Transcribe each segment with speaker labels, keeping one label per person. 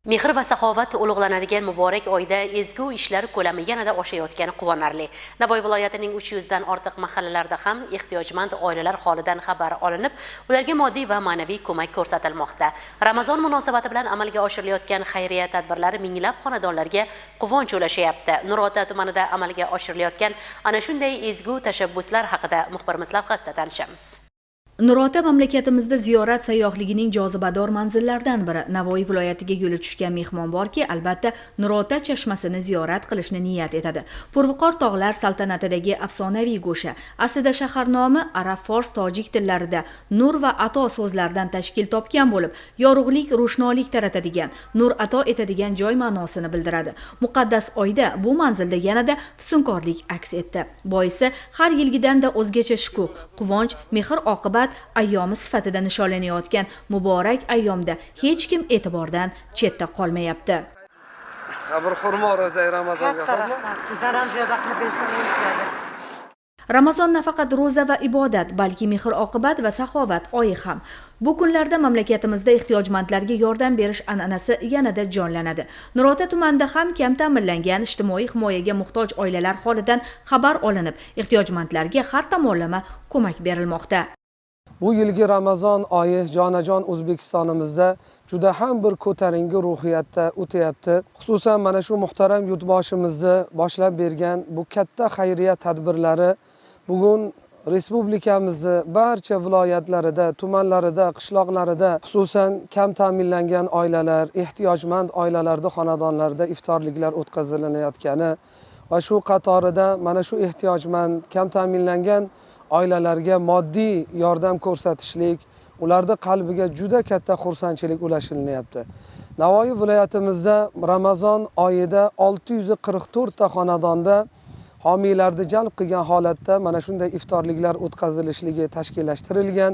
Speaker 1: Mehr va saxovat ulug'lanadigan muborak oyda ezgu ishlar ko'lami yanada oshayotgani quvonarli. Navoiy viloyatining 300 dan ortiq mahallalarida ham ehtiyojmand oilalar holidan xabar olinib, ularga moddiy va ma'naviy ko'mak ko'rsatilmoqda. Ramazon munosabati bilan amalga oshirilayotgan xayriya tadbirlari minglab xonadonlarga quvonch ulashyapti. Nurota tumanida amalga oshirilayotgan ana shunday ezgu tashabbuslar haqida muxbirimiz lavhasida tanishamiz.
Speaker 2: Nurota mamlakatimizda ziyorat sayyohligining jozibador manzillaridan biri. Navoiy viloyatiga yo'li tushgan mehmon borki, albatta Nurota chashmasini ziyorat qilishni niyat etadi. Purviqor tog'lar saltanatidagi afsonaviy go'sha. Aslida shahar nomi arab, fors, tojik tillarida nur va ato so'zlaridan tashkil topgan bo'lib, yorug'lik, ro'shnolik taratadigan, nur ato etadigan joy ma'nosini bildiradi. Muqaddas oyda bu manzilda yanada fusunkorlik aks etdi. Boisi har yilgidanda o'zgacha shukuh, quvonch, mehr oqibat ayyomi sifatida nishonlanayotgan muborak ayyomda hech kim e'tibordan chetda qolmayapti.
Speaker 3: Bir xurmo ro'za Ramazonga
Speaker 2: Ramazon nafaqat ro'za va ibodat, balki mehr oqibat va saxovat oyi ham. Bu kunlarda mamlakatimizda ehtiyojmandlarga yordam berish an'anasi yanada jonlanadi. Nurota tumanida ham kam ta'minlangan ijtimoiy himoyaga muhtoj oilalar holidan xabar olinib, ehtiyojmandlarga har tomonlama ko'mak berilmoqda.
Speaker 3: Bu yilgi Ramazon oyi jonajon O'zbekistonimizda juda ham bir ko'tarinki ruhiyatda o'tayapti. Xususan mana shu muhtaram yurtboshimizni boshlab bergan bu katta xayriya tadbirlari bugun respublikamizni barcha viloyatlarida, tumanlarida, qishloqlarida, xususan kam ta'minlangan oilalar, ehtiyojmand oilalarda, xonadonlarda iftorliklar o'tkazilayotgani va shu qatorida mana shu ehtiyojmand, kam ta'minlangan oilalarga moddiy yordam ko'rsatishlik, ularda qalbiga juda katta xursandchilik ulashilinyapti. Navoiy viloyatimizda Ramazon oyida 644 ta xonadonda homiylarni jalb qilgan holatda mana shunday iftorliklar o'tkazilishligi tashkillashtirilgan.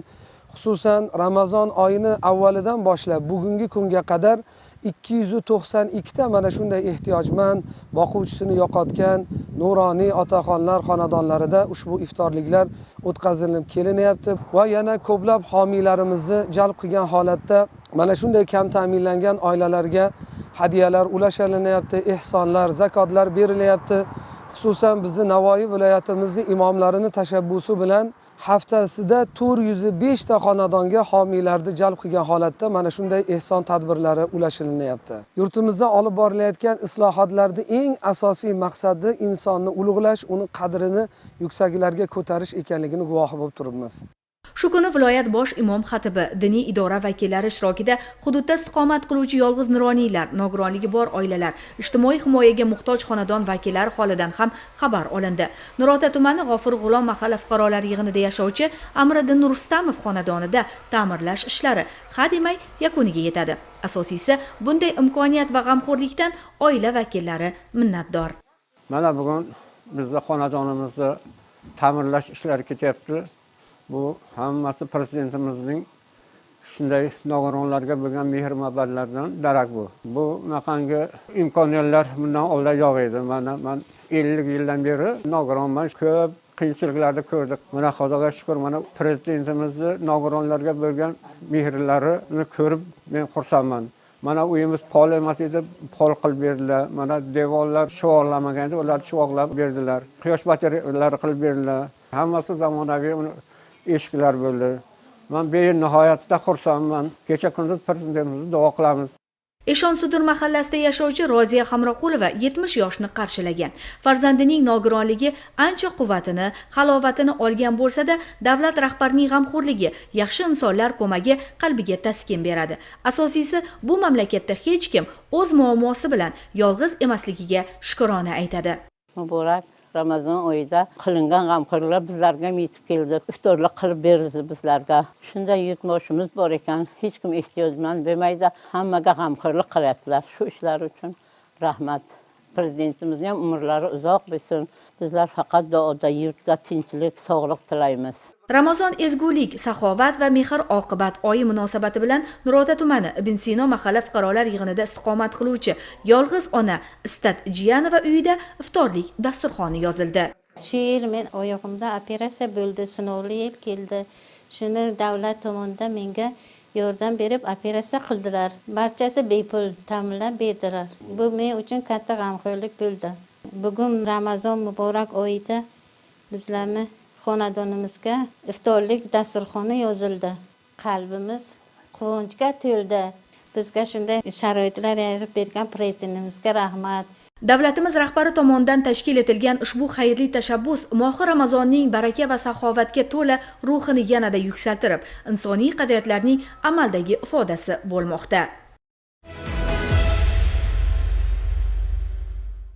Speaker 3: Xususan Ramazon oyini avvalidan boshlab bugungi kunga qadar 292 ta mana shunday ehtiyojmand, boquvchisini yo'qotgan nuroniy otaxonlar xonadonlarida ushbu iftorliklar o'tkazilib kelinyapti va yana ko'plab homiylarimizni jalb qilgan holatda mana shunday kam ta'minlangan oilalarga hadiyalar ulashilinyapti, ehsonlar, zakotlar berilyapti. Xususan bizni Navoiy viloyatimizning imomlarini tashabbusi bilan haftasida 405 ta xonadonga homiylarni jalb qilgan holatda mana shunday ehson tadbirlari ulashilinyapti. Yurtimizda olib borilayotgan islohotlarning eng asosiy maqsadi insonni ulug'lash, uni qadrini yuksaklarga ko'tarish ekanligini guvohi bo'lib turibmiz.
Speaker 2: Shu kuni viloyat bosh imom xatibi, diniy idora vakillari ishtirokida hududda istiqomat qiluvchi yolg'iz nuroniylar, nogironligi bor oilalar, ijtimoiy himoyaga muhtoj xonadon vakillari holidan ham xabar olindi. Nurota tumani G'ofur G'ulom mahalla fuqarolar yig'inida yashovchi Amriddin Rustamov xonadonida ta'mirlash ishlari hademay yakuniga yetadi. Asosiysi bunday imkoniyat va g'amxo'rlikdan oila vakillari minnatdor.
Speaker 4: Mana bugun bizning xonadonimizda ta'mirlash ishlari ketyapti. Bu hammasi prezidentimizning shunday nogironlarga bo'lgan mehr-muhabbatlardan darak bu. Bu maqanga imkoniyatlar bundan oldin yo'q edi. Men 50 yildan beri nogironman, ko'p qiyinchiliklarni ko'rdik. Mana Xudoga shukr, mana prezidentimizning nogironlarga bo'lgan mehrlarini ko'rib men xursandman. Mana uyimiz pol emas edi, pol qilib berdilar. Mana devorlar shivorlamagan edi, ularni shivorlab berdilar. Quyosh batareyalari qilib berdilar. Hammasi zamonaviy eshiklar bo'ldi. Men benihoyatda xursandman. Kecha kunduz prezidentimizni duo qilamiz.
Speaker 2: Eshonsudur mahallasida yashovchi Roziya Hamroqulova 70 yoshni qarshilagan. Farzandining nogironligi ancha quvvatini, halovatini olgan bo'lsa-da, davlat rahbarining g'amxo'rligi, yaxshi insonlar ko'magi qalbiga taskin beradi. Asosiysi bu mamlakatda hech kim o'z muammosi bilan yolg'iz emasligiga shukrona aytadi.
Speaker 5: Muborak Ramazon oyida qilingan g'amxo'rliklar bizlarga yetib keldi. Iftorlar qilib berildi bizlarga. Shunday yurtboshimiz bor ekan, hech kim ehtiyojmand bo'lmaydi, hammaga g'amxo'rlik qilyaptilar. Shu ishlar uchun rahmat. Prezidentimizning ham umrlari uzoq bo'lsin. Bizlar faqat duoda yurtga tinchlik, sog'lik tilaymiz.
Speaker 2: Ramazon ezgulik, saxovat va mehr oqibat oyi munosabati bilan Nurota tumani Ibn Sino mahalla fuqarolar yig'inida istiqomat qiluvchi yolg'iz ona Istat Jiyanova uyida iftorlik dasturxoni yozildi.
Speaker 6: Shu yil men oyog'imda operatsiya bo'ldi, sinovli yil keldi. Shuni davlat tomonidan menga yordam berib operatsiya qildilar. Barchasi bepul ta'minlab berdilar. Bu men uchun katta g'amxo'rlik bo'ldi. Bugun Ramazon muborak oyida bizlarni xonadonimizga iftorlik dasturxoni yozildi. Qalbimiz quvonchga to'ldi. Bizga shunday sharoitlar yaratib bergan prezidentimizga rahmat.
Speaker 2: Davlatimiz rahbari tomonidan tashkil etilgan ushbu xayrli tashabbus mohi Ramazonning baraka va saxovatga to'la ruhini yanada yuksaltirib, insoniy qadriyatlarning amaldagi ifodasi bo'lmoqda.